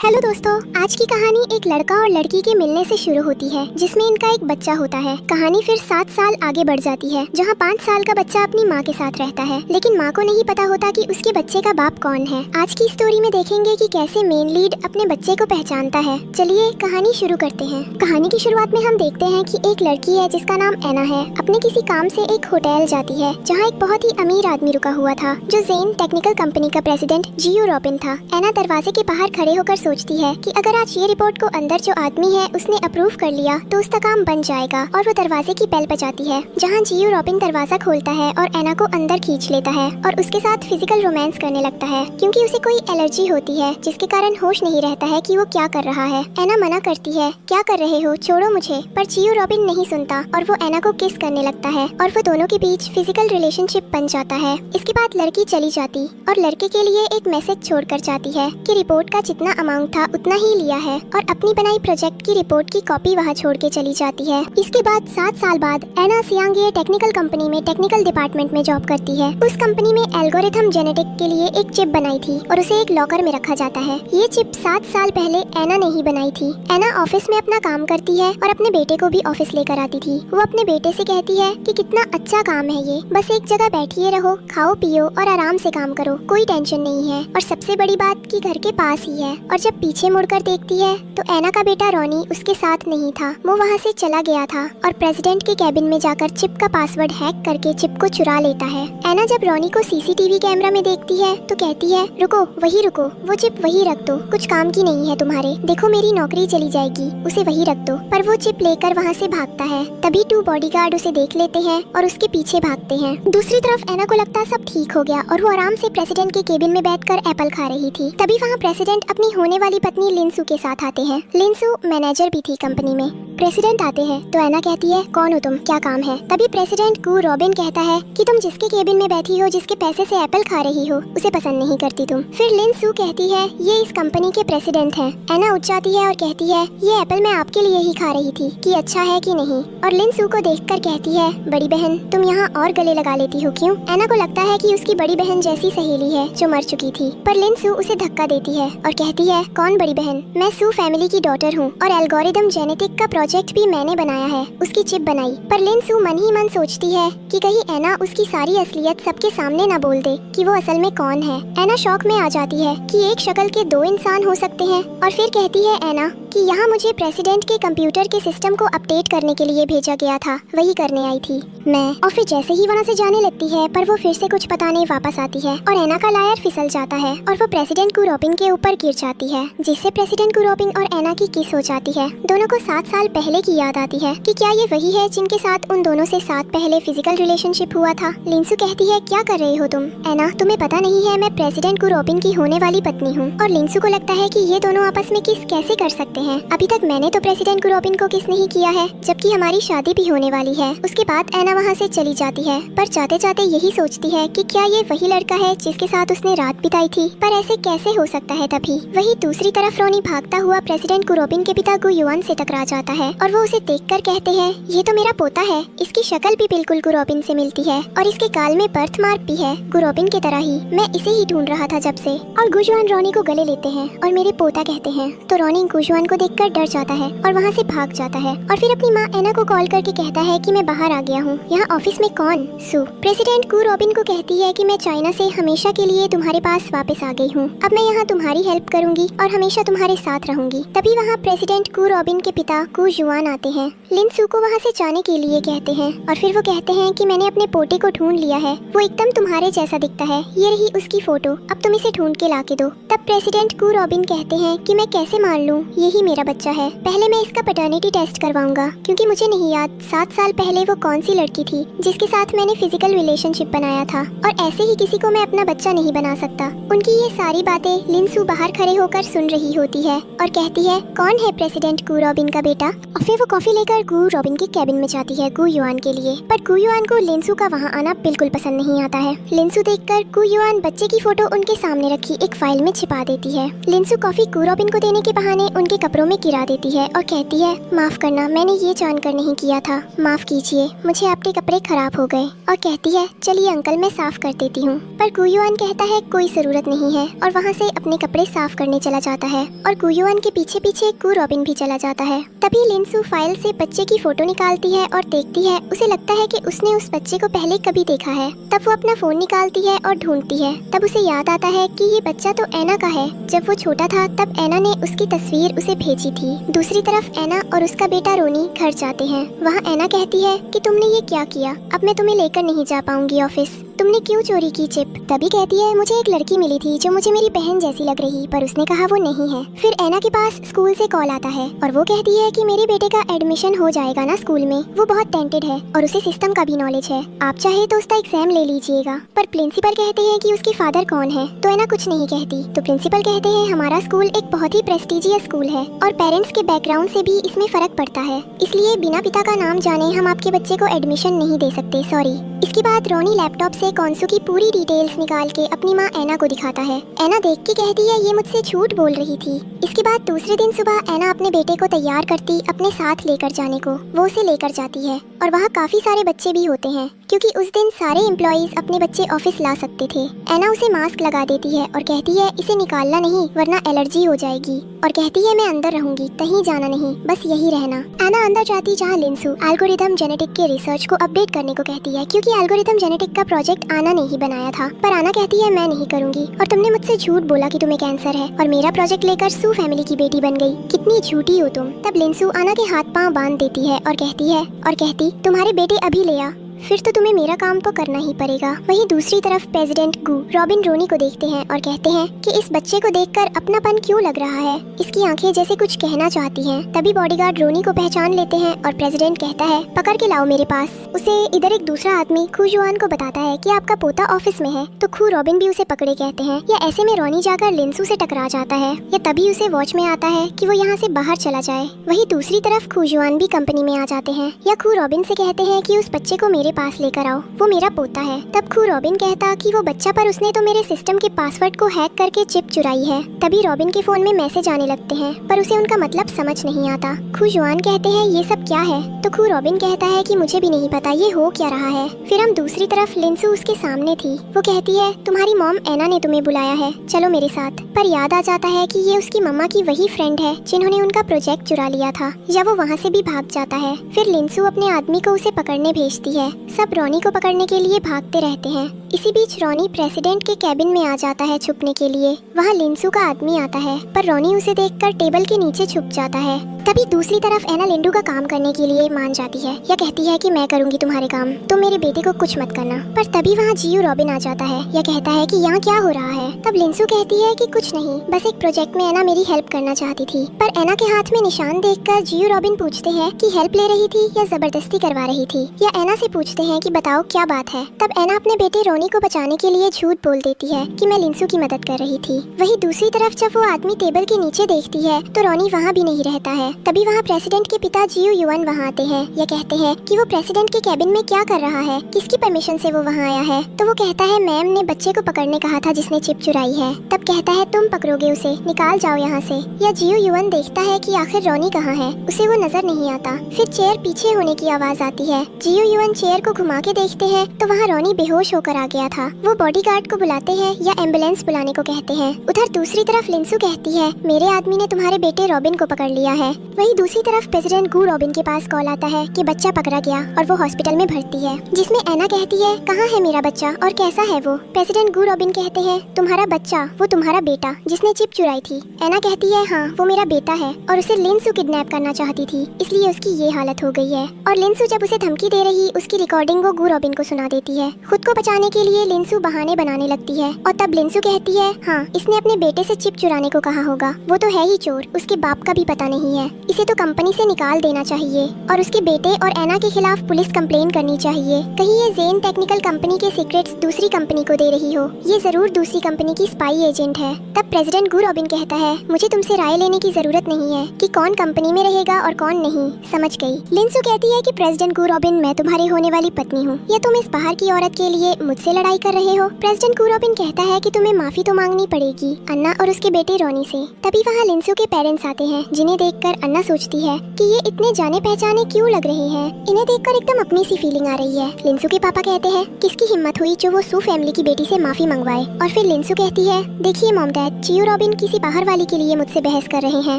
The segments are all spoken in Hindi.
हेलो दोस्तों, आज की कहानी एक लड़का और लड़की के मिलने से शुरू होती है जिसमें इनका एक बच्चा होता है। कहानी फिर 7 साल आगे बढ़ जाती है जहां 5 साल का बच्चा अपनी माँ के साथ रहता है, लेकिन माँ को नहीं पता होता कि उसके बच्चे का बाप कौन है। आज की स्टोरी में देखेंगे कि कैसे मेन लीड अपने बच्चे को पहचानता है। चलिए कहानी शुरू करते हैं। कहानी की शुरुआत में हम देखते हैं कि एक लड़की है जिसका नाम एना है, अपने किसी काम से एक होटल जाती है जहाँ एक बहुत ही अमीर आदमी रुका हुआ था जो जेन टेक्निकल कंपनी का प्रेसिडेंट जियो रॉबिन था। एना दरवाजे के बाहर खड़े होकर सोचती है कि अगर आज ये रिपोर्ट को अंदर जो आदमी है उसने अप्रूव कर लिया तो उसका काम बन जाएगा, और वो दरवाजे की बेल बजाती है जहाँ जियो रॉबिन दरवाजा खोलता है और एना को अंदर खींच लेता है और उसके साथ फिजिकल रोमांस करने लगता है क्योंकि उसे कोई एलर्जी होती है जिसके कारण होश नहीं रहता है कि वो क्या कर रहा है। एना मना करती है, क्या कर रहे हो, छोड़ो मुझे, पर जियो रॉबिन नहीं सुनता और वो एना को किस करने लगता है और वो दोनों के बीच फिजिकल रिलेशनशिप बन जाता है। इसके बाद लड़की चली जाती और लड़के के लिए एक मैसेज छोड़कर जाती है कि रिपोर्ट का जितना अमाउंट था उतना ही लिया है, और अपनी बनाई प्रोजेक्ट की रिपोर्ट की कॉपी वहाँ छोड़ के चली जाती है। इसके बाद 7 साल बाद एना सियांगे टेक्निकल कंपनी में टेक्निकल डिपार्टमेंट में जॉब करती है। उस कंपनी में एल्गोरिथम जेनेटिक के लिए एक चिप बनाई थी और उसे एक लॉकर में रखा जाता है। ये चिप 7 साल पहले एना ने ही बनाई थी। एना ऑफिस में अपना काम करती है और अपने बेटे को भी ऑफिस लेकर आती थी। वो अपने बेटे से कहती है कि कितना अच्छा काम है ये, बस एक जगह बैठिए रहो, खाओ पियो और आराम से काम करो, कोई टेंशन नहीं है, और सबसे बड़ी बात कि घर के पास ही है। और जब पीछे मुड़कर देखती है तो एना का बेटा रॉनी उसके साथ नहीं था, वो वहाँ से चला गया था और प्रेसिडेंट के कैबिन में जाकर चिप का पासवर्ड हैक करके चिप को चुरा लेता है। एना जब रॉनी को सीसीटीवी कैमरा में देखती है तो कहती है, रुको, वही रुको, वो चिप वही रख दो, कुछ काम की नहीं है तुम्हारे, देखो मेरी नौकरी चली जाएगी, उसे वही रख दो। पर वो चिप लेकर वहाँ से भागता है। तभी 2 बॉडीगार्ड उसे देख लेते हैं और उसके पीछे भागते हैं। दूसरी तरफ एना को लगता सब ठीक हो गया और वो आराम से प्रेसिडेंट के केबिन में बैठकर एप्पल खा रही थी। तभी वहाँ प्रेसिडेंट अपनी होने वाली पत्नी लिंसू के साथ आते हैं। लिंसू मैनेजर भी थी कंपनी में। प्रेसिडेंट आते हैं तो एना कहती है, कौन हो तुम, क्या काम है। तभी प्रेसिडेंट को रॉबिन कहता है कि तुम जिसके केबिन में बैठी हो, जिसके पैसे से एप्पल खा रही हो, उसे पसंद नहीं करती तुम। फिर लिंसू कहती है, ये इस कंपनी के प्रेसिडेंट हैं। एना उठ जाती है और कहती है, ये एप्पल मैं आपके लिए ही खा रही थी कि अच्छा है कि नहीं। और लिंसू को देखकर कहती है, बड़ी बहन तुम यहाँ और गले लगा लेती हो क्यों। एना को लगता है कि उसकी बड़ी बहन जैसी सहेली है जो मर चुकी थी, पर लिंसू उसे धक्का देती है और कहती है, कौन बड़ी बहन, मैं सू फैमिली की डॉटर हूँ और एल्गोरिथम जेनेटिक का प्रोजेक्ट भी मैंने बनाया है, उसकी चिप बनाई। पर लिंसू मन ही मन सोचती है कि कहीं एना उसकी सारी असलियत सबके सामने न बोल दे कि वो असल में कौन है। एना शौक में आ जाती है कि एक शक्ल के 2 इंसान हो सकते हैं, और फिर कहती है एना कि यहाँ मुझे प्रेसिडेंट के कंप्यूटर के सिस्टम को अपडेट करने के लिए भेजा गया था, वही करने आई थी मैं। और फिर जैसे ही वहाँ से जाने लगती है पर वो फिर से कुछ बताने वापस आती है और एना का लायर फिसल जाता है और वो प्रेसिडेंट को रॉबिन के ऊपर गिर जाती है, जिससे प्रेसिडेंट को रॉबिन और एना की किस हो जाती है। दोनों को 7 साल पहले की याद आती है कि क्या ये वही है जिनके साथ उन दोनों से 7 पहले फिजिकल रिलेशनशिप हुआ था। लिंसू कहती है, क्या कर रही हो तुम। एना, तुम्हें पता नहीं है मैं प्रेसिडेंट को रॉबिन की होने वाली पत्नी हूँ। और लिंसू को लगता है कि ये दोनों आपस में किस कैसे कर सकते हैं, अभी तक मैंने तो प्रेसिडेंट को रॉबिन को किस नहीं किया है, जबकि हमारी शादी भी होने वाली है। उसके बाद एना वहाँ से चली जाती है, पर जाते जाते यही सोचती है कि क्या ये वही लड़का है जिसके साथ उसने रात बिताई थी, पर ऐसे कैसे हो सकता है। तभी वही दूसरी तरफ रॉनी भागता हुआ प्रेसिडेंट को रॉबिन के पिता गुयुआन से टकरा जाता है और वो उसे देखकर कहते हैं, ये तो मेरा पोता है, इसकी शक्ल भी बिल्कुल गुरॉबिन से मिलती है और इसके गाल में बर्थ मार्क भी है गुरॉबिन की तरह ही, मैं इसे ही ढूंढ रहा था जब से। और गुयुआन रॉनी को गले लेते हैं और मेरे पोता कहते हैं, तो रॉनी गुयुआन को देखकर डर जाता है और वहाँ से भाग जाता है और फिर अपनी माँ एना को कॉल करके कहता है कि मैं बाहर आ गया हूँ। यहाँ ऑफिस में कौन, सू। प्रेसिडेंट को रॉबिन को कहती है कि मैं चाइना से हमेशा के लिए तुम्हारे पास वापस आ गई हूँ, अब मैं यहाँ तुम्हारी हेल्प करूँगी और हमेशा तुम्हारे साथ रहूंगी। तभी वहाँ प्रेसिडेंट को रॉबिन के पिता को जुआन आते हैं। लिंसू को वहाँ से जाने के लिए कहते हैं और फिर वो कहते हैं कि मैंने अपने पोते को ढूंढ लिया है, वो एकदम तुम्हारे जैसा दिखता है, ये रही उसकी फोटो, अब तुम इसे ढूंढ के ला के दो। तब प्रेसिडेंट को रॉबिन कहते हैं कि मैं कैसे मान लूँ यही मेरा बच्चा है, पहले मैं इसका पैटर्निटी टेस्ट करवाऊंगा क्योंकि मुझे नहीं याद 7 साल पहले वो कौन सी लड़की थी जिसके साथ मैंने फिजिकल रिलेशनशिप बनाया था, और ऐसे ही किसी को मैं अपना बच्चा नहीं बना सकता। उनकी ये सारी बातें लिंसू बाहर खड़े होकर सुन रही होती है और कहती है, कौन है प्रेसिडेंट गु रॉबिन का बेटा। और फिर वो कॉफी लेकर गु रॉबिन के कैबिन में जाती है गुयुआन के लिए, पर गुयुआन को लिंसू का वहाँ आना बिल्कुल पसंद नहीं आता है। लिंसू देखकर गुयुआन बच्चे की फोटो उनके सामने रखी एक फाइल में छिपा देती है। लिंसू कॉफी गु रॉबिन को देने के बहाने उनके कपड़ों में गिरा देती है और कहती है, माफ करना, मैंने ये जानकर नहीं किया था, माफ कीजिए, मुझे आपके कपड़े खराब हो गए। और कहती है, चलिए अंकल, मैं साफ कर देती हूँ। पर गुयुआन कहता है कोई जरूरत नहीं है और वहाँ से अपने कपड़े साफ करने चला जाता है और गुयुआन के पीछे पीछे गु रॉबिन भी चला जाता है। तभी लिंसू फाइल से बच्चे की फोटो निकालती है और देखती है। उसे लगता है कि उसने उस बच्चे को पहले कभी देखा है। तब वो अपना फोन निकालती है और ढूंढती है। तब उसे याद आता है कि ये बच्चा तो एना का है। जब वो छोटा था तब एना ने उसकी तस्वीर उसे भेजी थी। दूसरी तरफ एना और उसका बेटा रोनी घर जाते हैं। वहाँ एना कहती है कि तुमने ये क्या किया, अब मैं तुम्हें लेकर नहीं जा पाऊंगी ऑफिस, तुमने क्यों चोरी की चिप। तभी कहती है, मुझे एक लड़की मिली थी जो मुझे मेरी बहन जैसी लग रही, पर उसने कहा वो नहीं है। फिर एना के पास स्कूल से कॉल आता है और वो कहती है कि मेरे बेटे का एडमिशन हो जाएगा ना स्कूल में, वो बहुत टैलेंटेड है और उसे सिस्टम का भी नॉलेज है, आप चाहे तो उसका एग्जाम ले लीजिएगा। पर प्रिंसिपल कहते हैं कि उसके फादर कौन है, तो एना कुछ नहीं कहती। तो प्रिंसिपल कहते हैं, हमारा स्कूल एक बहुत ही प्रेस्टिजियस स्कूल है और पेरेंट्स के बैकग्राउंड से भी इसमें फर्क पड़ता है, इसलिए बिना पिता का नाम जाने हम आपके बच्चे को एडमिशन नहीं दे सकते, सॉरी। इसके बाद रोनी लैपटॉप से कॉन्सू की पूरी डिटेल्स निकाल के अपनी माँ एना को दिखाता है। एना देख के कहती है, ये मुझसे झूठ बोल रही थी। इसके बाद दूसरे दिन सुबह एना अपने बेटे को तैयार करती अपने साथ लेकर जाने को। वो उसे लेकर जाती है और वहाँ काफी सारे बच्चे भी होते हैं क्योंकि उस दिन सारे एम्प्लॉइज अपने बच्चे ऑफिस ला सकते थे। एना उसे मास्क लगा देती है और कहती है, इसे निकालना नहीं वरना एलर्जी हो जाएगी, और कहती है मैं अंदर रहूंगी, कहीं जाना नहीं, बस यही रहना। एना अंदर जाती जहाँ लिंसू एल्गोरिथम जेनेटिक के रिसर्च को अपडेट करने को कहती है क्योंकि एल्गोरिथम जेनेटिक का प्रोजेक्ट आना ने ही बनाया था। पर आना कहती है, मैं नहीं करूंगी और तुमने मुझसे झूठ बोला कि तुम्हें कैंसर है और मेरा प्रोजेक्ट लेकर सू फैमिली की बेटी बन गई, कितनी झूठी हो तुम। तब लिंसू आना के हाथ पांव बांध देती है और कहती तुम्हारे बेटे अभी ले आ, फिर तो तुम्हें मेरा काम तो करना ही पड़ेगा। वहीं दूसरी तरफ प्रेसिडेंट गु रॉबिन रोनी को देखते हैं और कहते हैं कि इस बच्चे को देखकर अपनापन क्यों लग रहा है, इसकी आंखें जैसे कुछ कहना चाहती हैं। तभी बॉडीगार्ड रोनी को पहचान लेते हैं और प्रेसिडेंट कहता है, पकड़ के लाओ मेरे पास उसे। इधर एक दूसरा आदमी खू जुआन को बताता है कि आपका पोता ऑफिस में है, तो खू रॉबिन भी उसे पकड़े कहते हैं। या ऐसे में रोनी जाकर लिंसू से टकरा जाता है, या तभी उसे वॉच में आता है कि वो यहाँ से बाहर चला जाए। वहीं दूसरी तरफ खू जुआन भी कंपनी में आ जाते हैं। या खू रॉबिन से कहते हैं कि उस बच्चे को मेरे पास लेकर आओ, वो मेरा पोता है। तब खू रॉबिन कहता कि वो बच्चा, पर उसने तो मेरे सिस्टम के पासवर्ड को हैक करके चिप चुराई है। तभी रॉबिन के फोन में मैसेज आने लगते हैं पर उसे उनका मतलब समझ नहीं आता। खू जुआन कहते हैं, ये सब क्या है, तो खू रॉबिन कहता है कि मुझे भी नहीं पता ये हो क्या रहा है। फिर हम दूसरी तरफ लिंसू उसके सामने थी। वो कहती है, तुम्हारी मॉम एना ने तुम्हें बुलाया है, चलो मेरे साथ। पर याद आ जाता है कि ये उसकी मम्मा की वही फ्रेंड है जिन्होंने उनका प्रोजेक्ट चुरा लिया था। या वो वहाँ से भी भाग जाता है। फिर लिंसू अपने आदमी को उसे पकड़ने भेजती है। सब रोनी को पकड़ने के लिए भागते रहते हैं। इसी बीच रोनी प्रेसिडेंट के कैबिन में आ जाता है छुपने के लिए। वहाँ लिंसू का आदमी आता है पर रोनी उसे देखकर टेबल के नीचे छुप जाता है। तभी दूसरी तरफ एना लिंडू का काम करने के लिए मान जाती है। या कहती है कि मैं करूंगी तुम्हारे काम, तुम मेरे बेटे को कुछ मत करना। पर तभी वहाँ जियो रॉबिन आ जाता है। या कहता है कि यहाँ क्या हो रहा है। तब लिंसू कहती है कि कुछ नहीं, बस एक प्रोजेक्ट में एना मेरी हेल्प करना चाहती थी। पर एना के हाथ में निशान देखकर जियो रॉबिन पूछते हैं कि हेल्प ले रही थी या जबरदस्ती करवा रही थी। या एना से पूछते हैं कि बताओ क्या बात है। तब एना अपने बेटे रोनी को बचाने के लिए झूठ बोल देती है कि मैं लिंसू की मदद कर रही थी। वहीं दूसरी तरफ जब वो आदमी टेबल के नीचे देखती है तो रोनी वहाँ भी नहीं रहता है। तभी वहाँ प्रेसिडेंट के पिता जियो युआन वहाँ आते हैं। या कहते हैं कि वो प्रेसिडेंट के कैबिन में क्या कर रहा है, किसकी परमिशन से वो वहाँ आया है। तो वो कहता है, मैम ने बच्चे को पकड़ने कहा था जिसने चिप चुराई है। तब कहता है, तुम पकड़ोगे उसे, निकाल जाओ यहाँ से। या जियो युआन देखता है कि आखिर रोनी कहाँ है, उसे वो नजर नहीं आता। फिर चेयर पीछे होने की आवाज आती है। जियो युआन चेयर को घुमा के देखते हैं तो वहाँ रोनी बेहोश होकर आ गया था। वो बॉडीगार्ड को बुलाते हैं या एम्बुलेंस बुलाने को कहते हैं। उधर दूसरी तरफ लिंसू कहती है, मेरे आदमी ने तुम्हारे बेटे रॉबिन को पकड़ लिया है। वहीं दूसरी तरफ प्रेसिडेंट गु रॉबिन के पास कॉल आता है कि बच्चा पकड़ा गया और वो हॉस्पिटल में भर्ती है। जिसमें एना कहती है, कहाँ है मेरा बच्चा और कैसा है वो। प्रेसिडेंट गु रॉबिन कहते हैं, तुम्हारा बच्चा, वो तुम्हारा बेटा जिसने चिप चुराई थी। एना कहती है, हाँ वो मेरा बेटा है और उसे लिंसू किडनैप करना चाहती थी, इसलिए उसकी ये हालत हो गई है। और लिंसू जब उसे धमकी दे रही उसकी रिकॉर्डिंग वो गु रॉबिन को सुना देती है। खुद को बचाने के लिए लिंसू बहाने बनाने लगती है और तब लिंसू कहती है, हाँ इसने अपने बेटे से चिप चुराने को कहा होगा, वो तो है ही चोर, उसके बाप का भी पता नहीं है, इसे तो कंपनी से निकाल देना चाहिए और उसके बेटे और एना के खिलाफ पुलिस कंप्लेन करनी चाहिए। कहीं ये जेन टेक्निकल कंपनी के सीक्रेट्स दूसरी कंपनी को दे रही हो, ये जरूर दूसरी कंपनी की स्पाई एजेंट है। तब प्रेसिडेंट गु रॉबिन कहता है, मुझे तुमसे राय लेने की जरूरत नहीं है कि कौन कंपनी में रहेगा और कौन नहीं, समझ गई। लिंसू कहती है कि प्रेसिडेंट गु रॉबिन, मैं तुम्हारी होने वाली पत्नी हूँ, या तुम इस बाहर की औरत के लिए मुझसे मुझसे लड़ाई कर रहे हो? प्रेसिडेंट कू रॉबिन कहता है कि तुम्हें माफी तो मांगनी पड़ेगी अन्ना और उसके बेटे रोनी से। तभी वहाँ लिंसू के पेरेंट्स आते हैं, जिन्हें देखकर अन्ना सोचती है कि ये इतने जाने पहचाने क्यों लग रहे हैं। इन्हें देखकर एकदम अपनी सी फीलिंग आ रही है। लिंसू के पापा कहते हैं किसकी हिम्मत हुई जो वो सू फैमिली की बेटी से माफी मंगवाए। और फिर लिंसू कहती है देखिए मॉम डैड, चियो रॉबिन किसी बाहर वाली के लिए मुझसे बहस कर रहे हैं।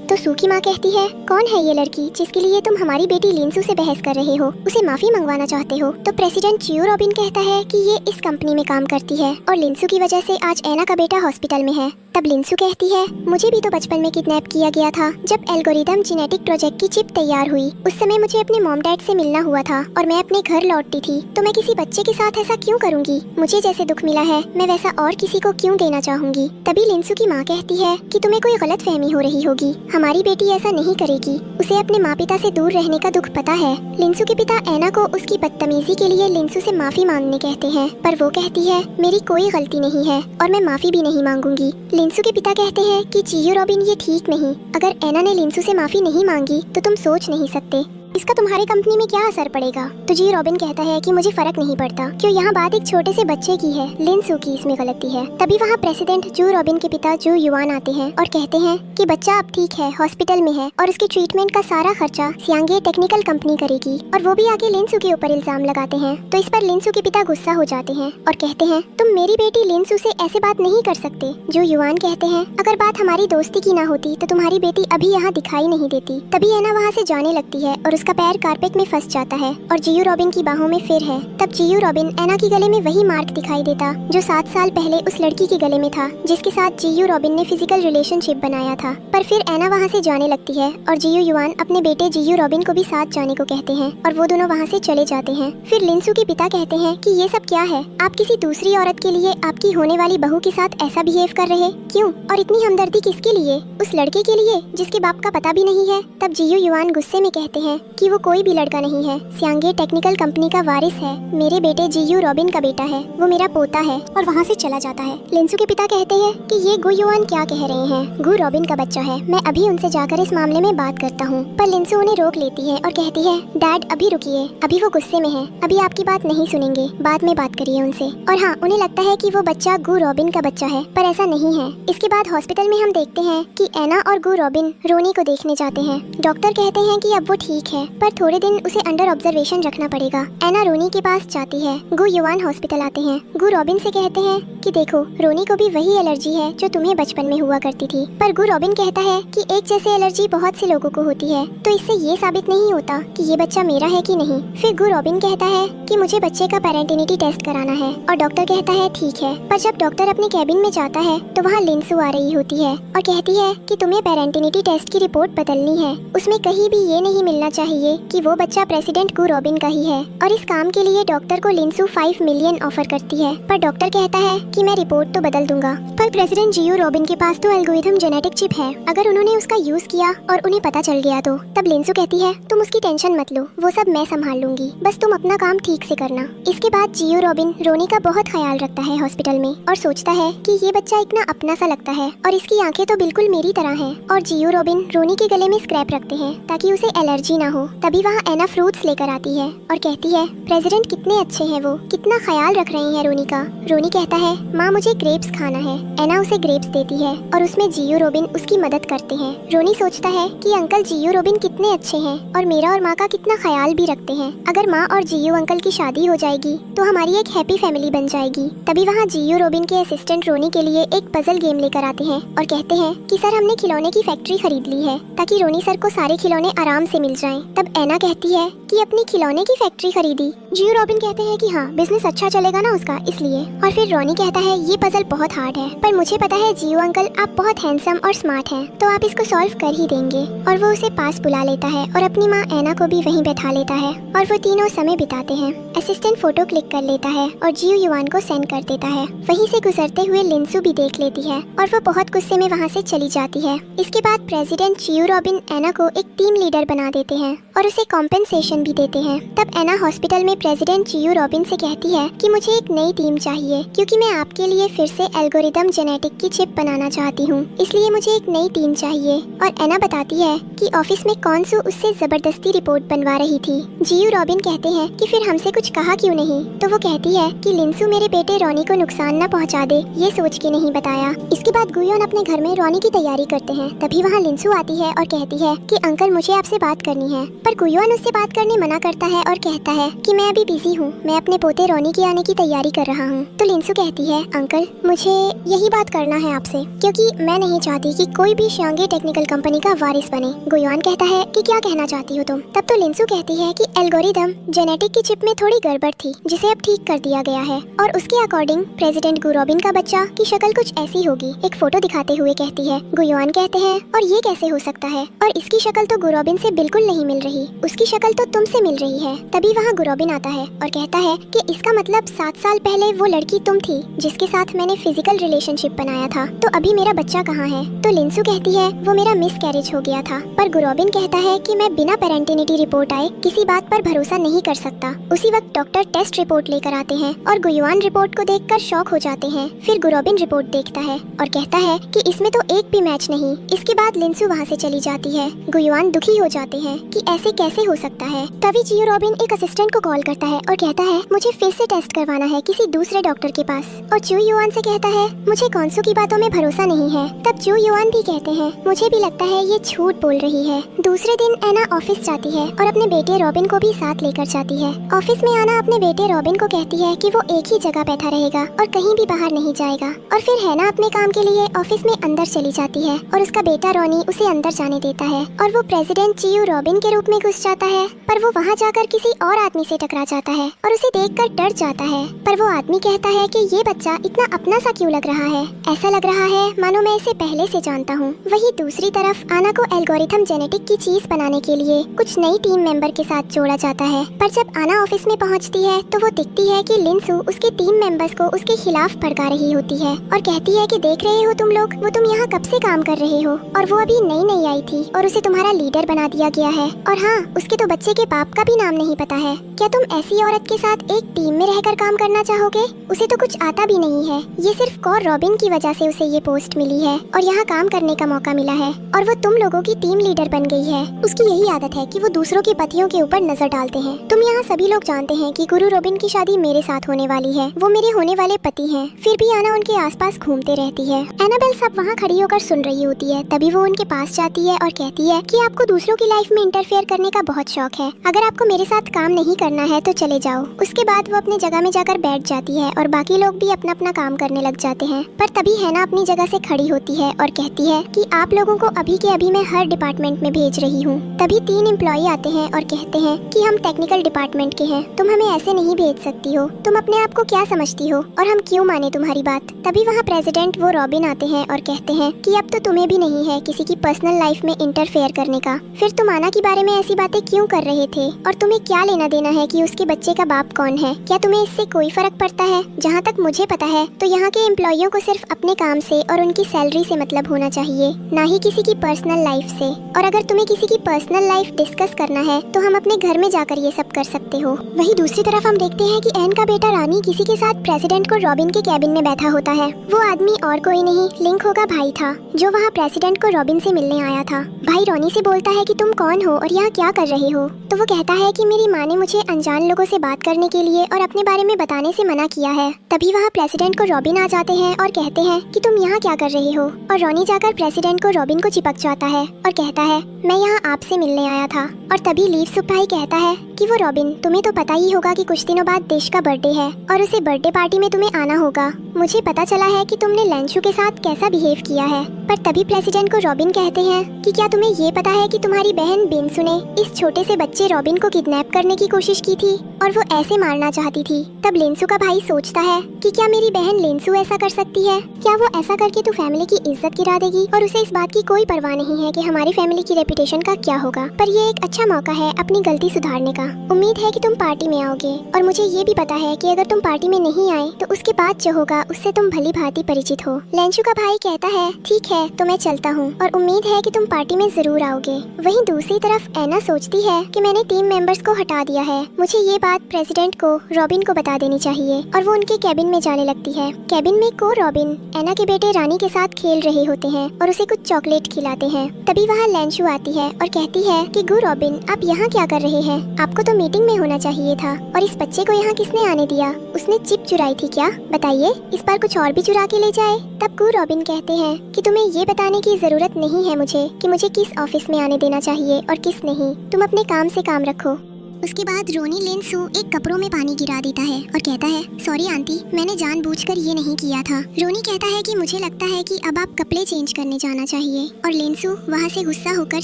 तो सू की माँ कहती है कौन है ये लड़की जिसके लिए तुम हमारी बेटी लिंसू से बहस कर रहे हो, उसे माफी मंगवाना चाहते हो? तो प्रेसिडेंट चियो रॉबिन कहता है कि ये इस कंपनी में काम करती है और लिंसू की वजह से आज एना का बेटा हॉस्पिटल में है। तब लिंसू कहती है मुझे भी तो बचपन में किडनैप किया गया था। जब एल्गोरिथम जेनेटिक प्रोजेक्ट की चिप तैयार हुई उस समय मुझे अपने मॉम डैड से मिलना हुआ था और मैं अपने घर लौटती थी। तो मैं किसी बच्चे के साथ ऐसा क्यों करूंगी? मुझे जैसे दुख मिला है मैं वैसा और किसी को क्यों देना चाहूंगी? तभी लिंसू की माँ कहती है कि तुम्हें कोई गलत फहमी हो रही होगी, हमारी बेटी ऐसा नहीं करेगी, उसे अपने माँ पिता से दूर रहने का दुख पता है। लिंसू के पिता एना को उसकी बदतमीजी के लिए लिंसू से माफी मांगने कहते हैं, पर वो कहती है मेरी कोई गलती नहीं है और मैं माफी भी नहीं मांगूंगी। लिंसू के पिता कहते हैं कि चियो रॉबिन ये ठीक नहीं, अगर एना ने लिंसू से माफी नहीं मांगी तो तुम सोच नहीं सकते इसका तुम्हारी कंपनी में क्या असर पड़ेगा। तो जी रॉबिन कहता है कि मुझे फर्क नहीं पड़ता, क्यों यहाँ बात एक छोटे से बच्चे की है, लिंसू की इसमें गलती है। तभी वहाँ प्रेसिडेंट जू रॉबिन के पिता जू युआन आते हैं और कहते हैं कि बच्चा अब ठीक है, हॉस्पिटल में है और उसके ट्रीटमेंट का सारा खर्चा सियांगे टेक्निकल कंपनी करेगी। और वो भी आके लिंसू के ऊपर इल्जाम लगाते हैं। तो इस पर लिंसू के पिता गुस्सा हो जाते हैं और कहते हैं तुम मेरी बेटी लिंसू से ऐसे बात नहीं कर सकते। जू युआन कहते हैं अगर बात हमारी दोस्ती की ना होती तो तुम्हारी बेटी अभी यहाँ दिखाई नहीं देती। तभी एना वहाँ से जाने लगती है और उसका पैर कारपेट में फंस जाता है और जियो रॉबिन की बाहों में फिर है। तब जियो रॉबिन एना के गले में वही मार्क दिखाई देता जो 7 साल पहले उस लड़की के गले में था जिसके साथ जियो रॉबिन ने फिजिकल रिलेशनशिप बनाया था। पर फिर एना वहाँ से जाने लगती है और जियो युआन अपने बेटे जियो रॉबिन को भी साथ जाने को कहते हैं और वो दोनों वहाँ से चले जाते हैं। फिर लिंसू के पिता कहते हैं कि ये सब क्या है, आप किसी दूसरी औरत के लिए आपकी होने वाली बहू के साथ ऐसा बिहेव कर रहे क्यों? और इतनी हमदर्दी किसके लिए? उस लड़के के लिए जिसके बाप का पता भी नहीं है। तब जियो युआन गुस्से में कहते हैं कि वो कोई भी लड़का नहीं है, सियांगे टेक्निकल कंपनी का वारिस है, मेरे बेटे जियो रॉबिन का बेटा है, वो मेरा पोता है। और वहाँ से चला जाता है। लिंसू के पिता कहते हैं कि ये गु युआन क्या कह रहे हैं, गु रॉबिन का बच्चा है, मैं अभी उनसे जाकर इस मामले में बात करता हूँ। पर लिंसू उन्हें रोक लेती है और कहती है डैड अभी रुकिए, अभी वो गुस्से में है, अभी आपकी बात नहीं सुनेंगे, बाद में बात करिए उनसे। और हाँ, उन्हें लगता है कि वो बच्चा गु रॉबिन का बच्चा है, पर ऐसा नहीं है। इसके बाद हॉस्पिटल में हम देखते हैं कि एना और गु रॉबिन रोनी को देखने जाते हैं। डॉक्टर कहते हैं कि अब वो ठीक है, पर थोड़े दिन उसे अंडर ऑब्जर्वेशन रखना पड़ेगा। एना रोनी के पास जाती है। गु युआन हॉस्पिटल आते हैं। गु रॉबिन से कहते हैं कि देखो रोनी को भी वही एलर्जी है जो तुम्हें बचपन में हुआ करती थी। पर गु रॉबिन कहता है कि एक जैसे एलर्जी बहुत से लोगों को होती है, तो इससे ये साबित नहीं होता कि ये बच्चा मेरा है कि नहीं। फिर गु रॉबिन कहता है कि मुझे बच्चे का पेरेंटिनिटी टेस्ट कराना है और डॉक्टर कहता है ठीक है। पर जब डॉक्टर अपने कैबिन में जाता है तो वहाँ लिंसू आ रही होती है और कहती है कि तुम्हें पेरेंटिनिटी टेस्ट की रिपोर्ट बदलनी है, उसमें कहीं भी ये नहीं मिलना चाहिए कि वो बच्चा प्रेसिडेंट गु रॉबिन का ही है। और इस काम के लिए डॉक्टर को लिंसू 5 मिलियन ऑफर करती है, पर डॉक्टर कहता है कि मैं रिपोर्ट तो बदल दूंगा। पर प्रेसिडेंट जियो रॉबिन के पास तो एल्गोरिथम जेनेटिक चिप है, अगर उन्होंने उसका यूज किया और उन्हें पता चल गया तो। तब लिंसू कहती है तुम उसकी टेंशन मत लो, वो सब मैं संभाल लूंगी, बस तुम अपना काम ठीक से करना। इसके बाद जियो रॉबिन रोनी का बहुत ख्याल रखता है हॉस्पिटल में और सोचता है कि ये बच्चा इतना अपना सा लगता है और इसकी आंखें तो बिल्कुल मेरी तरह हैं। और जियो रॉबिन रोनी के गले में स्क्रैप रखते हैं ताकि उसे एलर्जी ना हो। तभी वहाँ एना फ्रूट्स लेकर आती है और कहती है प्रेसिडेंट कितने अच्छे हैं, वो कितना ख्याल रख रहे हैं रोनी का। रोनी कहता है माँ मुझे ग्रेप्स खाना है। एना उसे ग्रेप्स देती है और उसमें जियो रॉबिन उसकी मदद करते हैं। रोनी सोचता है कि अंकल जियो रॉबिन कितने अच्छे हैं और मेरा और माँ का कितना ख्याल भी रखते हैं। अगर माँ और जियो अंकल की शादी हो जाएगी तो हमारी एक हैप्पी फैमिली बन जाएगी। तभी वहाँ जियो रॉबिन के असिस्टेंट रोनी के लिए एक पजल गेम लेकर आते हैं और कहते हैं कि सर हमने खिलौने की फैक्ट्री खरीद ली है ताकि रोनी सर को सारे खिलौने आराम से मिल जाएं। तब एना कहती है कि अपनी खिलौने की फैक्ट्री खरीदी। जियो रॉबिन कहते हैं कि हाँ बिजनेस अच्छा चलेगा ना उसका, इसलिए। और फिर रोनी कहता है ये पजल बहुत हार्ड है, पर मुझे पता है जियो अंकल आप बहुत हैंडसम और स्मार्ट हैं, तो आप इसको सॉल्व कर ही देंगे। और वो उसे पास बुला लेता है और अपनी माँ एना को भी वहीं बैठा लेता है और वो तीनों समय बिताते हैं। असिस्टेंट फोटो क्लिक कर लेता है और जियो युआन को सेंड कर देता है। वहीं से गुजरते हुए लिंसू भी देख लेती है और वो बहुत गुस्से में वहाँ से चली जाती है। इसके बाद प्रेसिडेंट जियो रॉबिन एना को एक टीम लीडर बना देते हैं और उसे कॉम्पेंसेशन भी देते हैं। तब एना हॉस्पिटल में प्रेसिडेंट जियू रॉबिन से कहती है कि मुझे एक नई टीम चाहिए क्योंकि मैं आपके लिए फिर से एल्गोरिदम जेनेटिक की चिप बनाना चाहती हूँ, इसलिए मुझे एक नई टीम चाहिए। और एना बताती है कि ऑफिस में कॉन्सू उससे जबरदस्ती रिपोर्ट बनवा रही थी। जियू रॉबिन कहते हैं कि फिर हमसे कुछ कहा क्यों नहीं, तो वो कहती है कि लिंसू मेरे बेटे रॉनी को नुकसान न पहुँचा दे ये सोच के नहीं बताया। इसके बाद गुयोन अपने घर में रॉनी की तैयारी करते हैं। तभी वहाँ लिंसू आती है और कहती है कि अंकल मुझे आपसे बात करनी है, पर गुयोन उससे बात करने मना करता है और कहता है कि मैं अभी बिजी हूँ, मैं अपने पोते रॉनी के आने की तैयारी कर रहा हूँ। तो लिंसू कहती है अंकल मुझे यही बात करना है आपसे क्योंकि मैं नहीं चाहती कि कोई भी शांगे टेक्निकल कंपनी का वारिस बने। गुयोन कहता है कि क्या कहना चाहती हो तुम। तब तो लिंसू कहती है कि एल्गोरिदम जेनेटिक की चिप में थोड़ी गड़बड़ थी जिसे अब ठीक कर दिया गया है और उसके अकॉर्डिंग प्रेसिडेंट गु रॉबिन का बच्चा की शक्ल कुछ ऐसी होगी। एक फोटो दिखाते हुए कहती है। गुयोन कहते हैं और ये कैसे हो सकता है, और इसकी शक्ल तो गु रॉबिन से बिल्कुल नहीं मिल रही, उसकी शक्ल तो तुमसे मिल रही है। तभी वहाँ गु रॉबिन आता है और कहता है कि इसका मतलब 7 साल पहले वो लड़की तुम थी जिसके साथ मैंने फिजिकल रिलेशनशिप बनाया था, तो अभी मेरा बच्चा कहाँ है। तो लिंसू कहती है वो मेरा मिस कैरेज हो गया था, पर गु रॉबिन कहता है कि मैं बिना पेरेंटिनिटी रिपोर्ट आए किसी बात पर भरोसा नहीं कर सकता। उसी वक्त डॉक्टर टेस्ट रिपोर्ट लेकर आते हैं और गुयोन रिपोर्ट को देखकर शॉक हो जाते हैं। फिर गु रॉबिन रिपोर्ट देखता है और कहता है कि इसमें तो एक भी मैच नहीं। इसके बाद लिंसू वहाँ से चली जाती है। गुयोन दुखी हो जाते हैं कि ऐसे कैसे हो सकता है। तभी जियो रॉबिन एक असिस्टेंट को कॉल करता है और कहता है मुझे फिर से टेस्ट करवाना है किसी दूसरे डॉक्टर के पास। और जू युआन से कहता है मुझे कॉन्सू की बातों में भरोसा नहीं है। तब जू युआन भी कहते हैं मुझे भी लगता है ये झूठ बोल रही है। दूसरे दिन एना ऑफिस जाती है और अपने बेटे रॉबिन को भी साथ लेकर जाती है। ऑफिस में आना अपने बेटे रॉबिन को कहती है कि वो एक ही जगह बैठा रहेगा और कहीं भी बाहर नहीं जाएगा। और फिर हैना अपने काम के लिए ऑफिस में अंदर चली जाती है और उसका बेटा रॉनी उसे अंदर जाने देता है और वो प्रेसिडेंट जियू रॉबिन के रूप में घुस जाता है। पर वो वहाँ जाकर किसी और आदमी से टकरा जाता है और उसे देखकर डर जाता है। पर वो आदमी कहता है कि ये बच्चा इतना अपना सा क्यों लग रहा है, ऐसा लग रहा है मानो मैं इसे पहले से जानता हूँ। वही दूसरी तरफ आना को एल्गोरिथम जेनेटिक की चीज बनाने के लिए कुछ नई टीम मेंबर के साथ जोड़ा जाता है। पर जब आना ऑफिस में पहुँचती है तो वो दिखती है कि लिंसू उसके टीम मेंबर्स को उसके खिलाफ भड़का रही होती है और कहती है कि देख रहे हो तुम लोग, वो तुम यहाँ कब से काम कर रहे हो और वो अभी नई नई आई थी और उसे तुम्हारा लीडर बना दिया गया है। और हाँ, उसके तो बच्चे के बाप का भी नाम नहीं पता है। क्या तुम ऐसी औरत के साथ एक टीम में रहकर काम करना चाहोगे? उसे तो कुछ आता भी नहीं है, ये सिर्फ कॉर रॉबिन की वजह से उसे ये पोस्ट मिली है और यहाँ काम करने का मौका मिला है और वो तुम लोगों की टीम लीडर बन गई है। उसकी यही आदत है कि वो दूसरों के पतियों के ऊपर नजर डालते हैं। तुम यहाँ सभी लोग जानते हैं कि गुरु रॉबिन की शादी मेरे साथ होने वाली है, वो मेरे होने वाले पति हैं, फिर भी आना उनके आसपास घूमते रहती है। एनाबेल सब वहाँ खड़ी होकर सुन रही होती है। तभी वो उनके पास जाती है और कहती है कि आपको दूसरों की लाइफ में इंटरफेयर करने का बहुत शौक है, अगर आपको मेरे साथ काम नहीं करना है तो चले जाओ। उसके बाद वो अपनी जगह में जाकर बैठ जाती है और बाकी लोग भी अपना अपना काम करने लग जाते हैं। पर तभी हैना अपनी जगह से खड़ी होती है और कहती है कि आप लोगों को अभी के अभी मैं हर डिपार्टमेंट में भेज रही हूँ। तभी 3 एम्प्लॉई आते हैं और कहते हैं कि हम टेक्निकल डिपार्टमेंट के हैं, तुम हमें ऐसे नहीं भेज सकती हो, तुम अपने आप को क्या समझती हो और हम क्यों माने तुम्हारी बात। तभी वहाँ प्रेसिडेंट वो रॉबिन आते हैं और कहते हैं कि अब तो तुम्हें भी नहीं है किसी की पर्सनल लाइफ में इंटरफेयर करने का, फिर तुम आना के बारे में ऐसी बातें क्यों कर रहे थे और तुम्हें क्या लेना देना है कि उसके बच्चे का बाप कौन है, क्या तुम्हें इससे कोई फर्क पड़ता है। जहाँ तक मुझे पता है तो यहाँ के एम्प्लॉइयों को सिर्फ अपने काम से और उनकी सैलरी से मतलब होना चाहिए, ना ही किसी की पर्सनल लाइफ से। और अगर तुम्हें किसी की पर्सनल लाइफ डिस्कस करना है तो हम अपने घर में जाकर ये सब कर सकते हो। वही दूसरी तरफ हम देखते हैं कि एन का बेटा रानी किसी के साथ प्रेसिडेंट को रॉबिन के कैबिन में बैठा होता है। वो आदमी और कोई नहीं लिंको का भाई था जो वहाँ प्रेसिडेंट को रॉबिन से मिलने आया था। भाई रॉनी से बोलता है कि तुम कौन हो और यहाँ क्या कर रहे हो। तो वो कहता है कि मेरी माँ ने मुझे अनजान लोगों से बात करने के लिए और अपने बारे में बताने से मना किया है। तभी वहाँ प्रेसिडेंट को रॉबिन आ जाते हैं और कहते हैं कि तुम यहाँ क्या कर रहे हो। और रॉनी जाकर प्रेसिडेंट को रॉबिन को चिपक जाता है और कहता है मैं यहाँ आपसे मिलने आया था। और तभी लीव सुपाई कहता है कि वो रॉबिन, तुम्हें तो पता ही होगा कि कुछ दिनों बाद देश का बर्थडे है और उसे बर्थडे पार्टी में तुम्हें आना होगा। मुझे पता चला है कि तुमने लेंशू के साथ कैसा बिहेव किया है। पर तभी प्रेसिडेंट को रॉबिन कहते हैं कि क्या तुम्हें ये पता है कि तुम्हारी बहन बिन्सु ने इस छोटे से बच्चे रॉबिन को किडनैप करने की कोशिश की थी और वो ऐसे मारना चाहती थी। तब लिंसू का भाई सोचता है कि क्या मेरी बहन लिंसू ऐसा कर सकती है, क्या वो ऐसा करके तो फैमिली की इज्जत गिरा देगी। और उसे इस बात की कोई परवाह नहीं है कि हमारी फैमिली की रेपुटेशन का क्या होगा। पर ये एक अच्छा मौका है अपनी गलती सुधारने का। उम्मीद है कि तुम पार्टी में आओगे और मुझे ये भी पता है कि अगर तुम पार्टी में नहीं आए तो उसके बाद जो होगा उससे तुम भली भांति परिचित हो। लेंशू का भाई कहता है ठीक है तो मैं चलता हूँ और उम्मीद है कि तुम पार्टी में जरूर आओगे। वहीं दूसरी तरफ एना सोचती है कि मैंने टीम मेंबर्स को हटा दिया है, मुझे मुझे ये बात प्रेसिडेंट को रॉबिन को बता देनी चाहिए। और वो उनके कैबिन में जाने लगती है। कैबिन में को रॉबिन एना के बेटे रानी के साथ खेल रहे होते हैं और उसे कुछ चॉकलेट खिलाते हैं। तभी वहाँ लेंशु आती है और कहती है कि गु रॉबिन, आप यहाँ क्या कर रहे हैं? आपको तो मीटिंग में होना चाहिए था। और इस बच्चे को यहाँ किसने आने दिया? उसने चिप चुराई थी क्या? बताइए, इस बार कुछ और भी चुरा के ले जाए। तब गु रॉबिन कहते हैं कि तुम्हें ये बताने की जरूरत नहीं है मुझे कि मुझे किस ऑफिस में आने देना चाहिए और किस नहीं। तुम अपने काम से काम रखो। उसके बाद रोनी लेंसू एक कपड़ों में पानी गिरा देता है और कहता है, सॉरी आंटी, मैंने जानबूझकर ये नहीं किया था। रोनी कहता है कि मुझे लगता है कि अब आप कपड़े चेंज करने जाना चाहिए। और लेंसू वहाँ से गुस्सा होकर